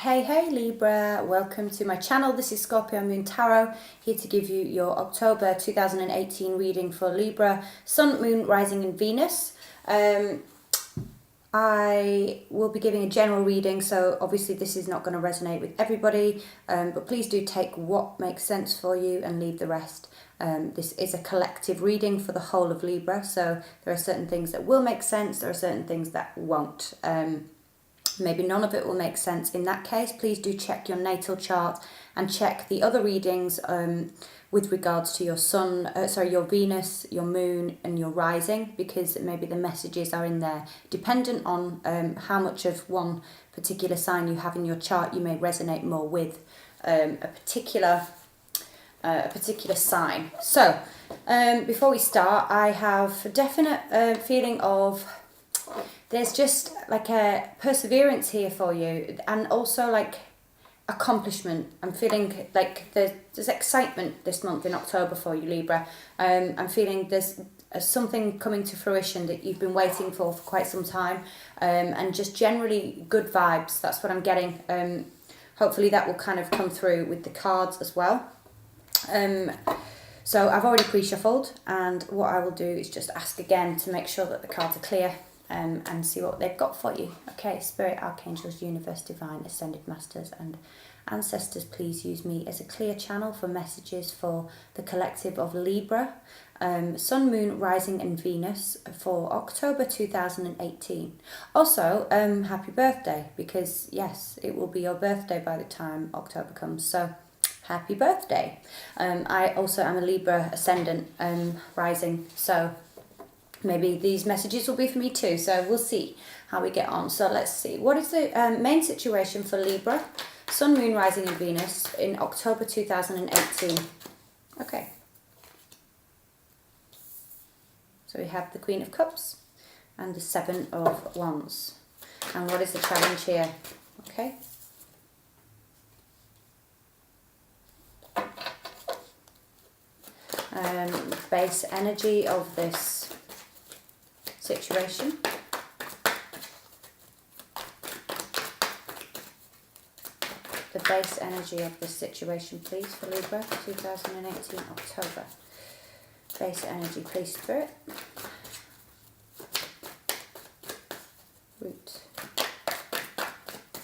Hey Libra, welcome to my channel. This is Scorpio Moon Tarot, here to give you your October 2018 reading for Libra, Sun, Moon, Rising and Venus. I will be giving a general reading, so obviously this is not going to resonate with everybody, but please do take what makes sense for you and leave the rest. This is a collective reading for the whole of Libra, so there are certain things that will make sense, there are certain things that won't. Maybe none of it will make sense. In that case, please do check your natal chart and check the other readings with regards to your sun, your Venus, your moon and your rising, because maybe the messages are in there. Dependent on how much of one particular sign you have in your chart, you may resonate more with a particular sign. So, before we start, I have a definite feeling of there's just like a perseverance here for you, and also like accomplishment. I'm feeling like there's excitement this month in October for you, Libra. I'm feeling there's something coming to fruition that you've been waiting for quite some time, and just generally good vibes. That's what I'm getting. Hopefully that will kind of come through with the cards as well. So I've already pre-shuffled, and what I will do is just ask again to make sure that the cards are clear. And see what they've got for you. Okay, Spirit, Archangels, Universe, Divine, Ascended Masters and Ancestors, please use me as a clear channel for messages for the collective of Libra, Sun, Moon, Rising and Venus for October 2018. Also, happy birthday, because yes, it will be your birthday by the time October comes, so happy birthday. I also am a Libra Ascendant Rising, so maybe these messages will be for me too, so we'll see how we get on. So let's see. What is the main situation for Libra, Sun, Moon, Rising and Venus in October 2018? Okay. So we have the Queen of Cups and the Seven of Wands. And what is the challenge here? Okay. Base energy of this situation. The base energy of this situation, please, for Libra, 2018 October. Base energy, please, Spirit. Root.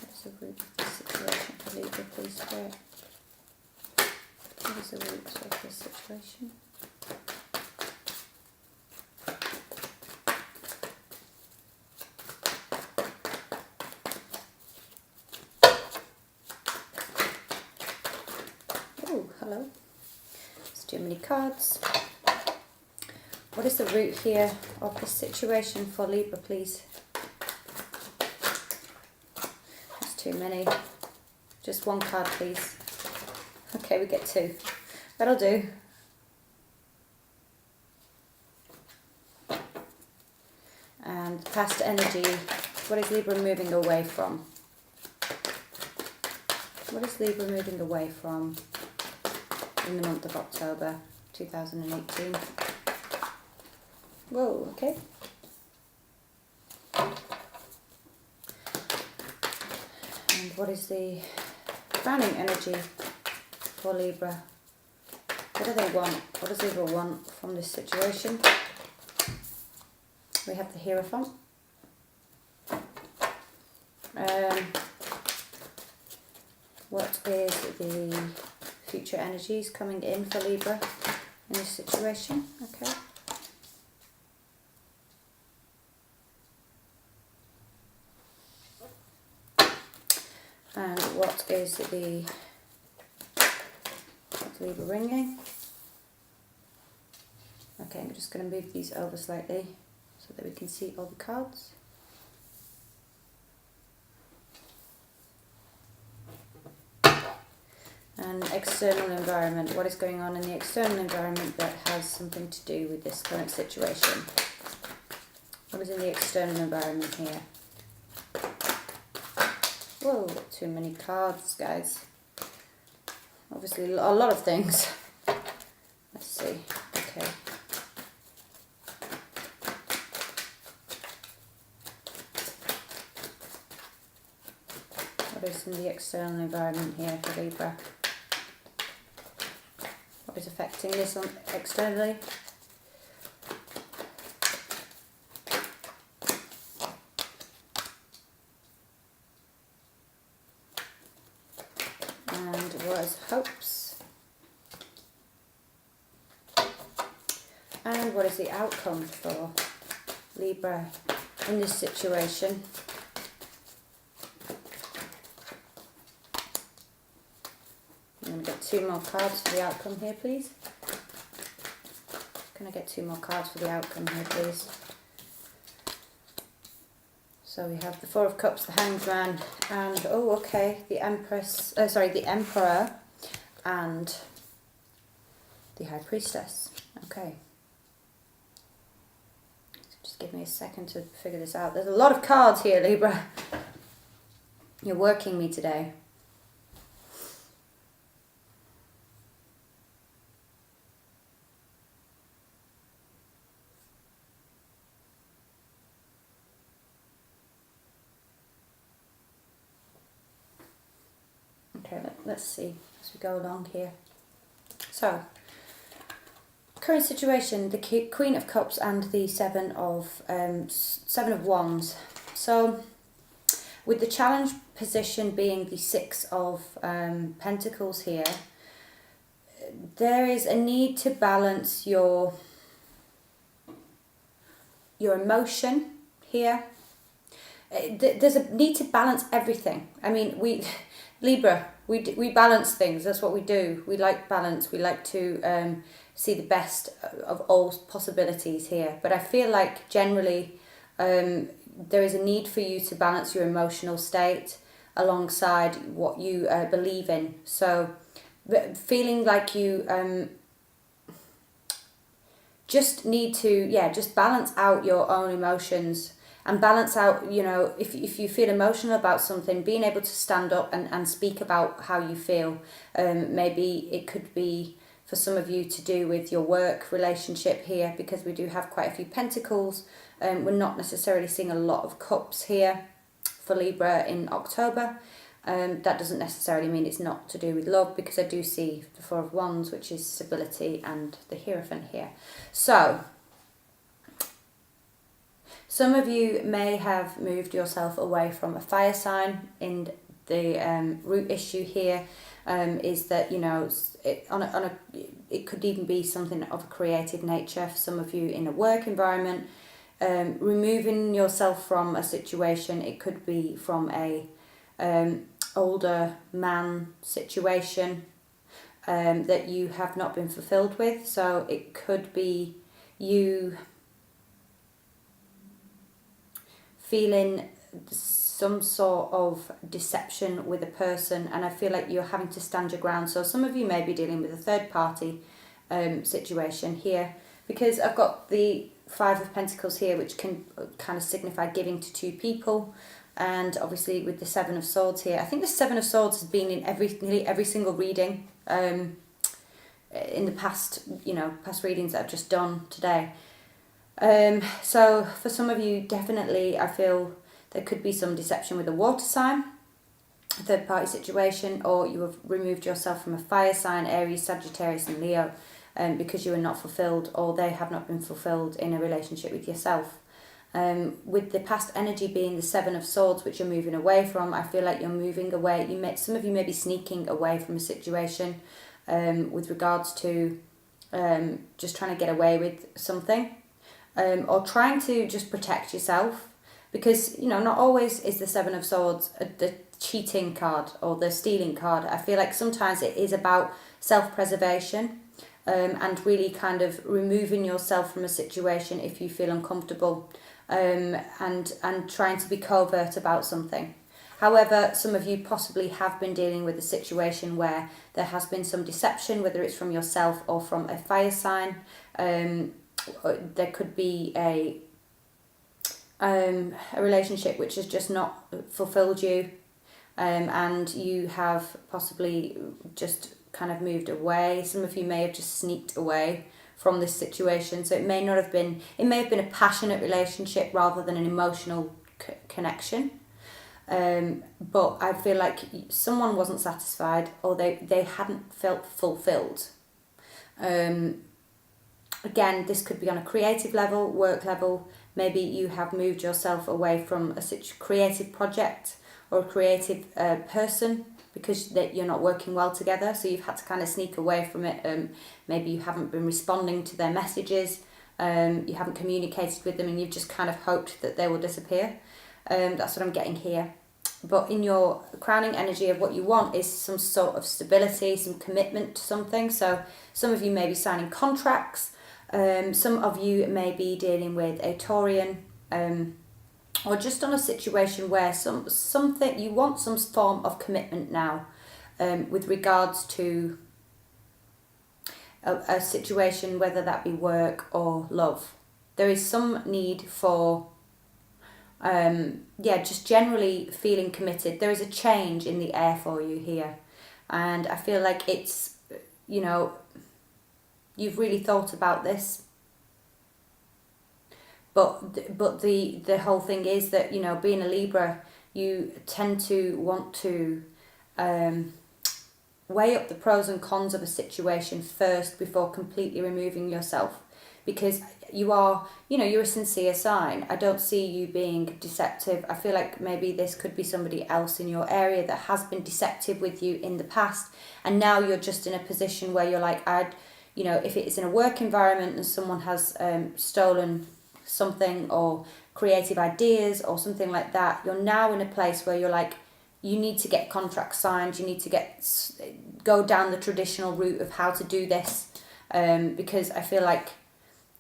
What's the root of this situation for Libra, please, Spirit? What is the root of this situation? Hello. It's too many cards. What is the root here of this situation for Libra, please? That's too many. Just one card, please. Okay, we get two. That'll do. And past energy. What is Libra moving away from? What is Libra moving away from in the month of October 2018? Whoa, okay. And what is the crowning energy for Libra? What do they want? What does Libra want from this situation? We have the Hierophant. What is the future energies coming in for Libra in this situation? Okay. And what is the Libra ringing? Okay, I'm just going to move these over slightly so that we can see all the cards. And external environment. What is going on in the external environment that has something to do with this current situation? What is in the external environment here? Whoa, too many cards, guys. Obviously, a lot of things. Let's see. Okay. What focus on the external environment here for Libra. What is affecting this externally? And what is hopes? And what is the outcome for Libra in this situation? I'm going to get 2 more cards for the outcome here, please. Can I get 2 more cards for the outcome here, please? So we have the 4 of Cups, the Hanged Man, and oh, okay, the Empress. The Emperor, and the High Priestess. Okay. Just give me a second to figure this out. There's a lot of cards here, Libra. You're working me today. Okay, let's see as we go along here. So, current situation, the Queen of Cups and the Seven of Wands. So, with the challenge position being the 6 of Pentacles here, there is a need to balance your emotion here. There's a need to balance everything. I mean, Libra, we balance things. That's what we do. We like balance. We like to see the best of all possibilities here. But I feel like generally there is a need for you to balance your emotional state alongside what you believe in. So feeling like you just need to, just balance out your own emotions. And balance out, you know, if you feel emotional about something, being able to stand up and speak about how you feel. Maybe it could be for some of you to do with your work relationship here, because we do have quite a few Pentacles. We're not necessarily seeing a lot of Cups here for Libra in October. That doesn't necessarily mean it's not to do with love, because I do see the 4 of Wands, which is stability, and the Hierophant here. So, some of you may have moved yourself away from a fire sign. In the root issue here is that, you know, it could even be something of a creative nature for some of you in a work environment. Removing yourself from a situation. It could be from a older man situation that you have not been fulfilled with. So it could be you feeling some sort of deception with a person, and I feel like you're having to stand your ground. So some of you may be dealing with a third party situation here, because I've got the 5 of Pentacles here, which can kind of signify giving to 2 people, and obviously with the 7 of Swords here. I think the 7 of Swords has been in nearly every single reading in the past readings that I've just done today. So for some of you, definitely I feel there could be some deception with a water sign, a third party situation, or you have removed yourself from a fire sign, Aries, Sagittarius and Leo, because you are not fulfilled, or they have not been fulfilled in a relationship with yourself. With the past energy being the 7 of Swords, which you're moving away from, I feel like you're moving away. Some of you may be sneaking away from a situation with regards to just trying to get away with something. Or trying to just protect yourself, because, you know, not always is the 7 of Swords the cheating card or the stealing card. I feel like sometimes it is about self-preservation and really kind of removing yourself from a situation if you feel uncomfortable, and trying to be covert about something. However, some of you possibly have been dealing with a situation where there has been some deception, whether it's from yourself or from a fire sign. There could be a relationship which has just not fulfilled you, and you have possibly just kind of moved away. Some of you may have just sneaked away from this situation. So it may have been a passionate relationship rather than an emotional connection. But I feel like someone wasn't satisfied, or they hadn't felt fulfilled. Again, this could be on a creative level, work level. Maybe you have moved yourself away from a creative project or a creative person because you're not working well together, so you've had to kind of sneak away from it. Maybe you haven't been responding to their messages, you haven't communicated with them, and you've just kind of hoped that they will disappear. That's what I'm getting here. But in your crowning energy of what you want is some sort of stability, some commitment to something. So some of you may be signing contracts, some of you may be dealing with a Taurian, or just on a situation where something you want some form of commitment now, with regards to a situation, whether that be work or love. There is some need for just generally feeling committed. There is a change in the air for you here, and I feel like it's, you've really thought about this. But the whole thing is that, being a Libra, you tend to want to weigh up the pros and cons of a situation first before completely removing yourself, because you're a sincere sign. I don't see you being deceptive. I feel like maybe this could be somebody else in your area that has been deceptive with you in the past, and now you're just in a position where you're like, if it is in a work environment and someone has stolen something or creative ideas or something like that, you're now in a place where you're like, you need to get contracts signed, you need to go down the traditional route of how to do this, because I feel like,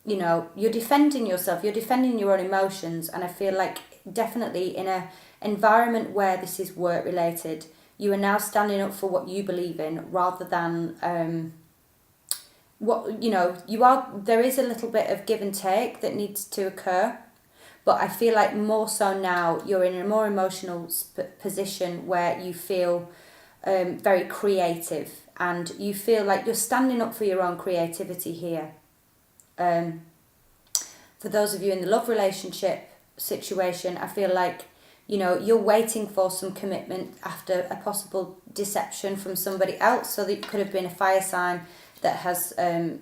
you're defending yourself, you're defending your own emotions, and I feel like definitely in a environment where this is work related, you are now standing up for what you believe in rather than there is a little bit of give and take that needs to occur, but I feel like more so now you're in a more emotional position where you feel very creative, and you feel like you're standing up for your own creativity here. For those of you in the love relationship situation, I feel like, you're waiting for some commitment after a possible deception from somebody else. So that could have been a fire sign that has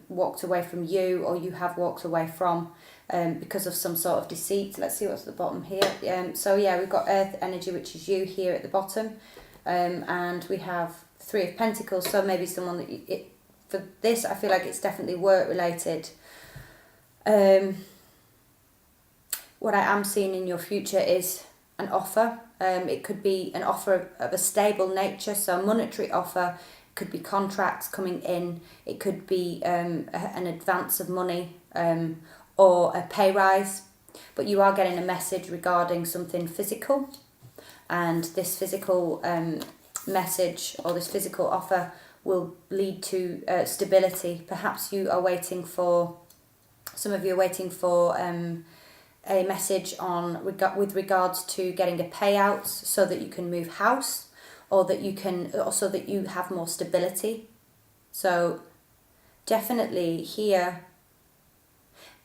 walked away from you, or you have walked away from because of some sort of deceit. Let's see what's at the bottom here. We've got Earth energy, which is you here at the bottom, and we have Three of Pentacles. So maybe someone that for this, I feel like it's definitely work related. What I am seeing in your future is an offer. It could be an offer of a stable nature, so a monetary offer. It could be contracts coming in. It could be an advance of money, or a pay rise. But you are getting a message regarding something physical, and this physical message or this physical offer will lead to stability. Perhaps some of you are waiting for a message with regards to getting a payout so that you can move house, or that you have more stability. So definitely here,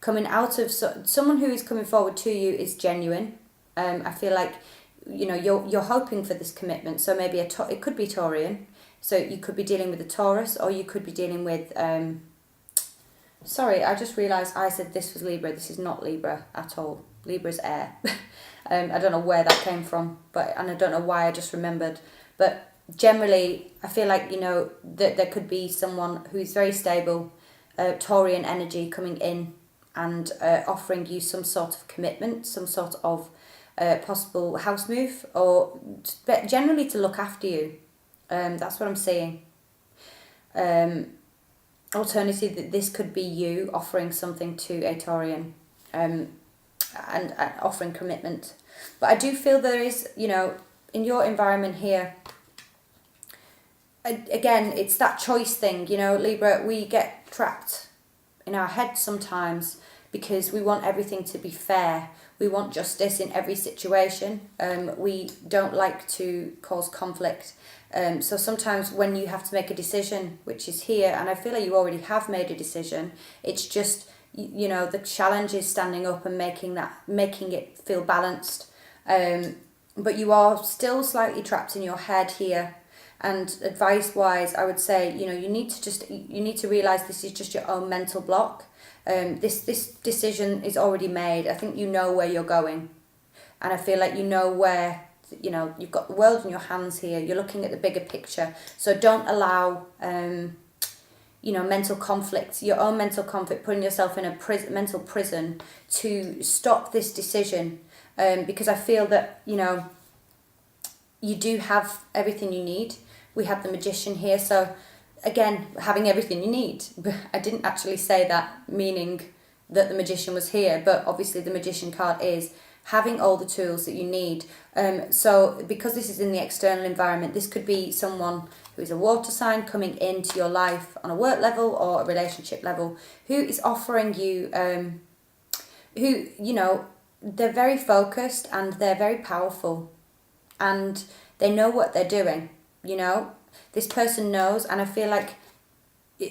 coming out of someone who is coming forward to you is genuine. I feel like you're hoping for this commitment. So maybe it could be Taurian. So you could be dealing with a Taurus, or you could be dealing with sorry, I just realised I said this was Libra. This is not Libra at all. Libra's air. I don't know where that came from, and I don't know why I just remembered. But generally, I feel like, that there could be someone who's very stable, Taurian energy coming in and offering you some sort of commitment, some sort of possible house move, or generally to look after you. That's what I'm seeing. Alternatively, this could be you offering something to a Taurian, and offering commitment. But I do feel there is, in your environment here, again, it's that choice thing, Libra, we get trapped in our heads sometimes because we want everything to be fair. We want justice in every situation. We don't like to cause conflict. So sometimes when you have to make a decision, which is here, and I feel like you already have made a decision, it's just, the challenge is standing up and making it feel balanced. but you are still slightly trapped in your head here. And advice wise, I would say, you know, you need to realize this is just your own mental block. This decision is already made. I think you know where you're going, and I feel like you know where, you know, you've got the world in your hands here. You're looking at the bigger picture. So don't allow you know, mental conflict, your own mental conflict, putting yourself in a mental prison to stop this decision. Because I feel that, you know, you do have everything you need. We have the Magician here, so again, having everything you need. I didn't actually say that meaning that the Magician was here, but obviously the Magician card is having all the tools that you need. So because this is in the external environment, this could be someone who is a water sign coming into your life on a work level or a relationship level, who is offering you, who, you know, they're very focused and they're very powerful and they know what they're doing, you know. This person knows, and I feel like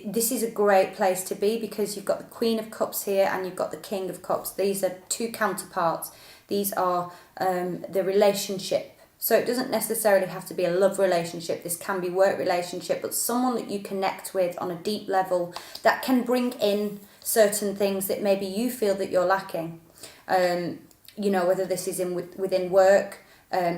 this is a great place to be because you've got the Queen of Cups here and you've got the King of Cups. These are two counterparts. These are the relationship. So it doesn't necessarily have to be a love relationship. This can be work relationship, but someone that you connect with on a deep level that can bring in certain things that maybe you feel that you're lacking. You know, whether this is within work,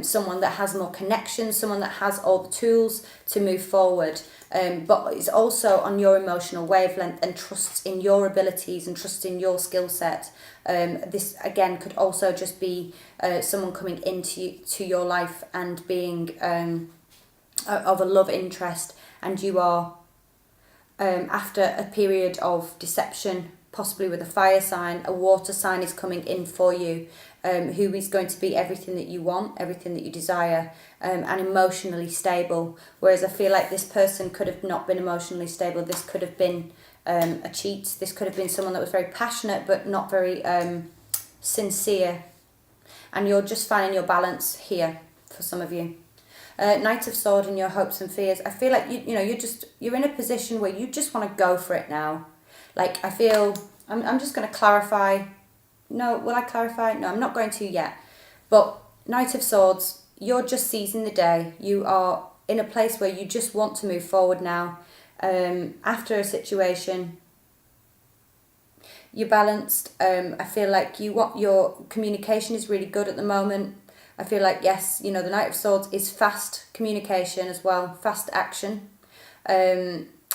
someone that has more connections, someone that has all the tools to move forward, but is also on your emotional wavelength and trusts in your abilities and trusts in your skill set. This again could also just be someone coming into your life and being of a love interest, and you are after a period of deception, possibly with a fire sign, a water sign is coming in for you, who is going to be everything that you want, everything that you desire, and emotionally stable. Whereas I feel like this person could have not been emotionally stable. This could have been a cheat. This could have been someone that was very passionate but not very sincere. And you're just finding your balance here for some of you. Knight of Swords in your hopes and fears. I feel like you're in a position where you just want to go for it now. Like, I feel, I'm just going to clarify. No, will I clarify? No, I'm not going to yet. But Knight of Swords, you're just seizing the day. You are in a place where you just want to move forward now. After a situation, you're balanced. I feel like your communication is really good at the moment. I feel like, yes, you know, the Knight of Swords is fast communication as well, fast action.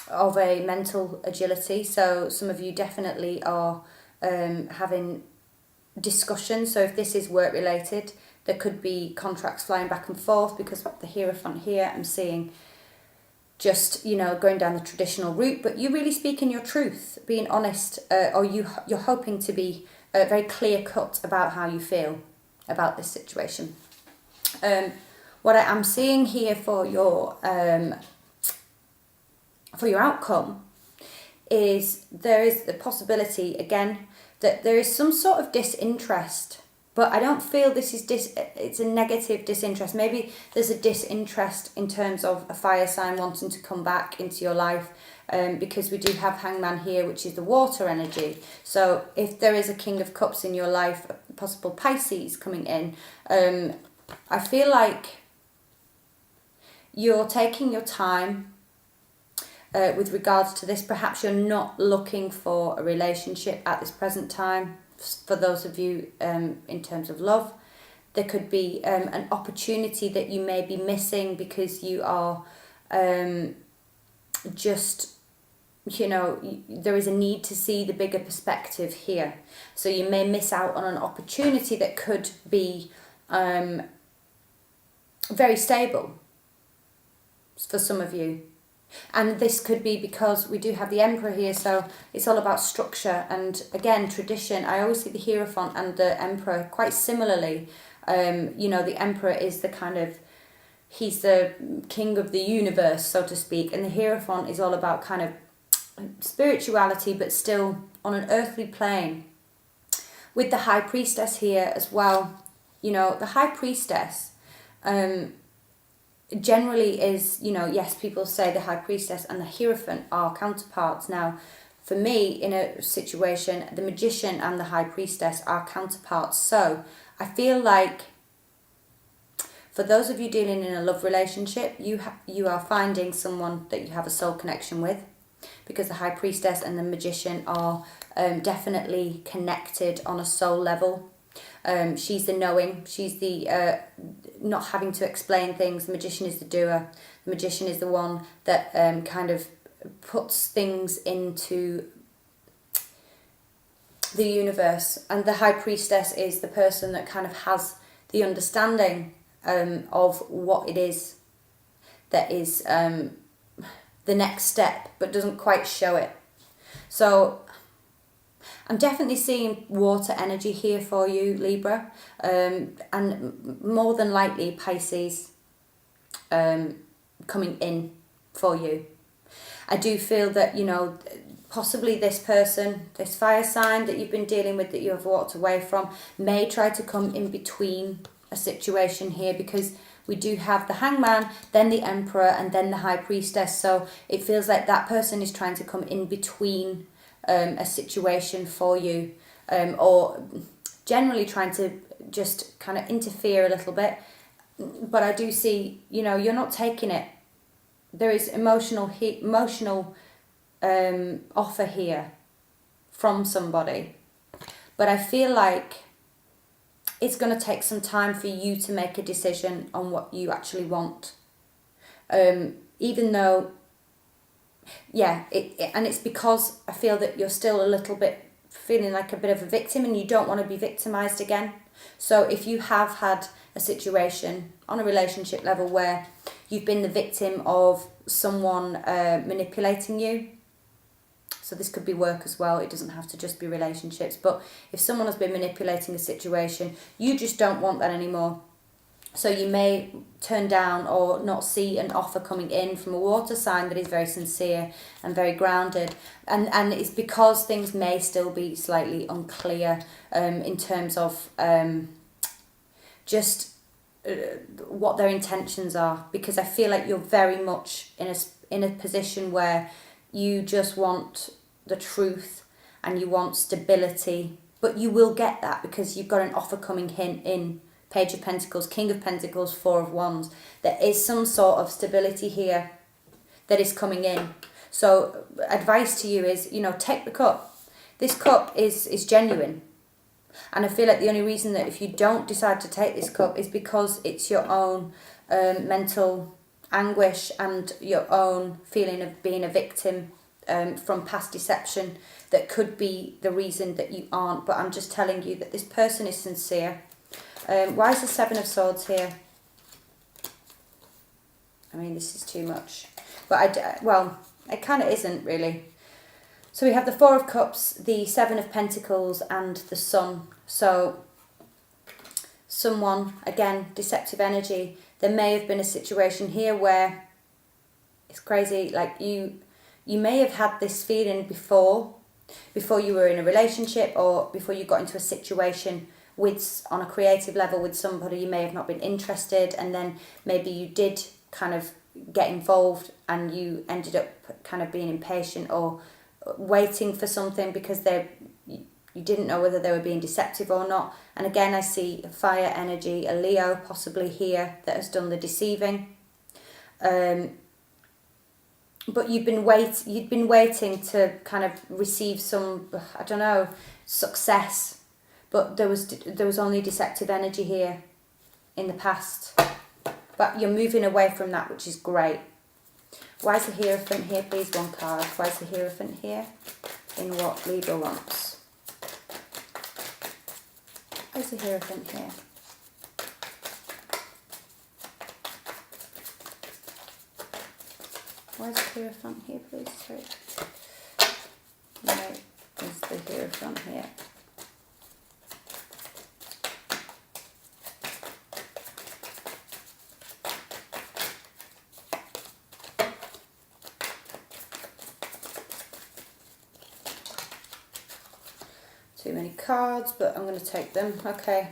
Of a mental agility. So some of you definitely are having discussions. So if this is work related, there could be contracts flying back and forth, because the Hierophant here, I'm seeing just, you know, going down the traditional route, but you really speaking your truth, being honest, or you're hoping to be very clear cut about how you feel about this situation. What I am seeing here for your outcome is there is the possibility again that there is some sort of disinterest, but I don't feel this is it's a negative disinterest. Maybe there's a disinterest in terms of a fire sign wanting to come back into your life, because we do have Hangman here, which is the water energy. So if there is a King of Cups in your life, a possible Pisces coming in, I feel like you're taking your time with regards to this. Perhaps you're not looking for a relationship at this present time. For those of you in terms of love, there could be an opportunity that you may be missing because you are just, you know, there is a need to see the bigger perspective here. So you may miss out on an opportunity that could be very stable for some of you. And this could be because we do have the Emperor here, so it's all about structure and, again, tradition. I always see the Hierophant and the Emperor quite similarly. You know, the Emperor is the kind of, he's the king of the universe, so to speak, and the Hierophant is all about kind of spirituality, but still on an earthly plane. With the High Priestess here as well, you know, the High Priestess generally is, you know, yes, people say the High Priestess and the Hierophant are counterparts. Now, for me, in a situation, the Magician and the High Priestess are counterparts. So I feel like For those of you dealing in a love relationship, you are finding someone that you have a soul connection with, because the High Priestess and the Magician are definitely connected on a soul level. She's the knowing, she's the not having to explain things. The Magician is the doer. The Magician is the one that kind of puts things into the universe, and the High Priestess is the person that kind of has the understanding of what it is that is the next step, but doesn't quite show it. So I'm definitely seeing water energy here for you, Libra, and more than likely Pisces coming in for you. I do feel that, you know, possibly this person, this fire sign that you've been dealing with, that you have walked away from, may try to come in between a situation here, because we do have the Hangman, then the Emperor, and then the High Priestess. So it feels like that person is trying to come in between a situation for you, or generally trying to just kind of interfere a little bit. But I do see, you know, you're not taking it. There is emotional offer here from somebody, but I feel like it's going to take some time for you to make a decision on what you actually want, even though, yeah, and it's because I feel that you're still a little bit feeling like a bit of a victim, and you don't want to be victimized again. So if you have had a situation on a relationship level where you've been the victim of someone manipulating you, so this could be work as well, it doesn't have to just be relationships, but if someone has been manipulating a situation, you just don't want that anymore. So you may turn down or not see an offer coming in from a water sign that is very sincere and very grounded, and it's because things may still be slightly unclear in terms of just what their intentions are, because I feel like you're very much in a position where you just want the truth and you want stability, but you will get that because you've got an offer coming in Page of Pentacles, King of Pentacles, Four of Wands. There is some sort of stability here that is coming in. So advice to you is, you know, take the cup. This cup is genuine. And I feel like the only reason that if you don't decide to take this cup is because it's your own mental anguish and your own feeling of being a victim from past deception that could be the reason that you aren't. But I'm just telling you that this person is sincere. Why is the Seven of Swords here? I mean, this is too much. But well, it kind of isn't really. So we have the Four of Cups, the Seven of Pentacles, and the Sun. So someone, again, deceptive energy. There may have been a situation here where it's crazy, like you may have had this feeling before you were in a relationship, or before you got into a situation on a creative level with somebody. You may have not been interested, and then maybe you did kind of get involved and you ended up kind of being impatient or waiting for something because you didn't know whether they were being deceptive or not. And again, I see fire energy, a Leo possibly here that has done the deceiving. But you'd been waiting to kind of receive some, I don't know, success. But there was only deceptive energy here in the past. But you're moving away from that, which is great. Why is the Hierophant here, please? One card. Why is the Hierophant here? In what Libra wants. Why is the Hierophant here? Why is the Hierophant here, please? Sorry. Why is the Hierophant here? Too many cards, but I'm going to take them. Okay.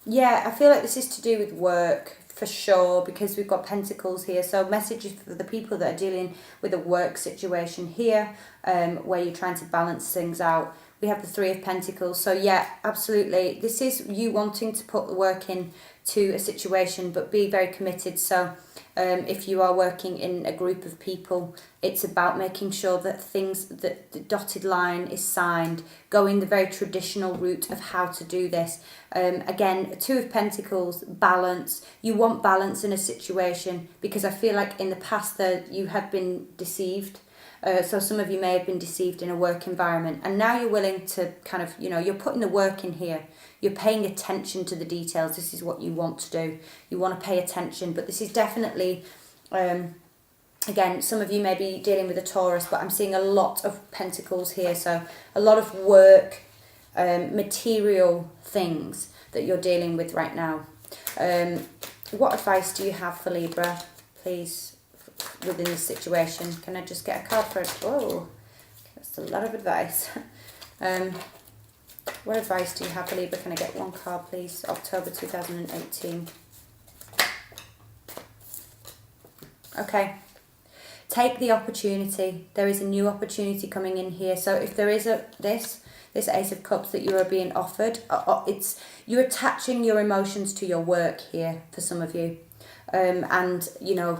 Yeah, I feel like this is to do with work for sure, because we've got Pentacles here. So messages for the people that are dealing with a work situation here, where you're trying to balance things out we have the Three of Pentacles. So yeah, absolutely. This is you wanting to put the work in to a situation, but be very committed. So if you are working in a group of people, it's about making sure that that the dotted line is signed, going the very traditional route of how to do this. Again, Two of Pentacles, balance. You want balance in a situation, because I feel like in the past that you have been deceived. So some of you may have been deceived in a work environment, and now you're willing to kind of, you're putting the work in here. You're paying attention to the details. This is what you want to do. You want to pay attention, but this is definitely, again, some of you may be dealing with a Taurus, but I'm seeing a lot of Pentacles here. So a lot of work, material things that you're dealing with right now. What advice do you have for Libra, please, within this situation? Can I just get a card for it? Oh, that's a lot of advice. What advice do you have for Libra? Can I get one card, please? October 2018. Okay. Take the opportunity. There is a new opportunity coming in here. So if there is this Ace of Cups that you are being offered, you're attaching your emotions to your work here for some of you. And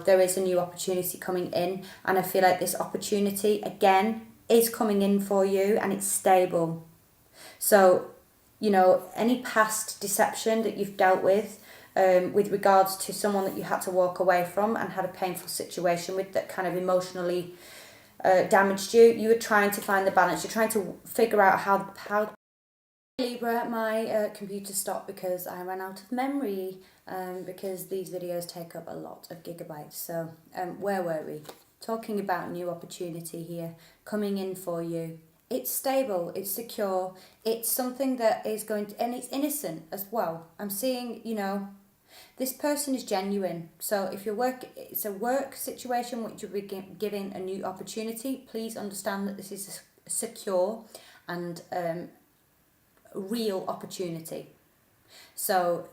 there is a new opportunity coming in, and I feel like this opportunity again is coming in for you, and it's stable. So any past deception that you've dealt with regards to someone that you had to walk away from and had a painful situation with, that kind of emotionally damaged you, you were trying to find the balance. You're trying to figure out how Libra, my computer stopped because I ran out of memory, because these videos take up a lot of gigabytes. So where were we? Talking about new opportunity here coming in for you. It's stable, it's secure, it's something that is going to, and it's innocent as well. I'm seeing, this person is genuine. So if it's a work situation which you'll be given a new opportunity, please understand that this is a secure and real opportunity. So,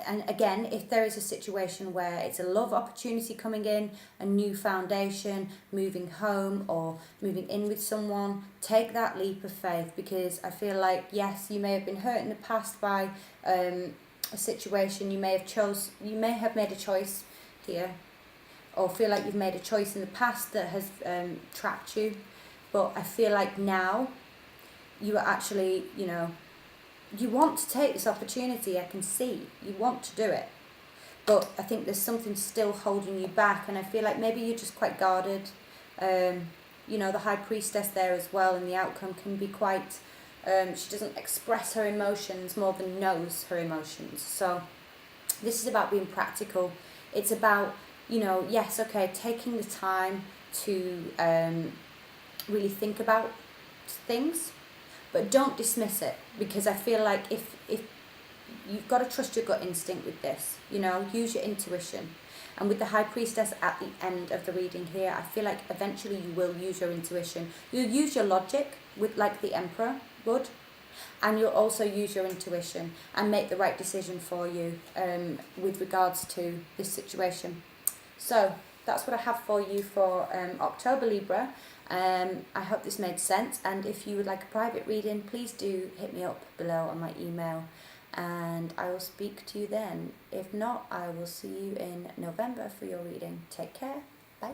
and again, if there is a situation where it's a love opportunity coming in, a new foundation, moving home or moving in with someone, take that leap of faith, because I feel like, yes, you may have been hurt in the past by a situation. You may have made a choice here, or feel like you've made a choice in the past that has trapped you. But I feel like now you are actually, you want to take this opportunity. I can see you want to do it, but I think there's something still holding you back, and I feel like maybe you're just quite guarded. The High Priestess there as well, and the outcome can be quite, she doesn't express her emotions more than knows her emotions. So this is about being practical. It's about, yes, okay, taking the time to really think about things, but don't dismiss it, because I feel like if you've got to trust your gut instinct with this, use your intuition. And with the High Priestess at the end of the reading here, I feel like eventually you will use your intuition. You'll use your logic like the Emperor would, and you'll also use your intuition and make the right decision for you with regards to this situation. So that's what I have for you for October, Libra. I hope this made sense, and if you would like a private reading, please do hit me up below on my email, and I will speak to you then. If not, I will see you in November for your reading. Take care. Bye.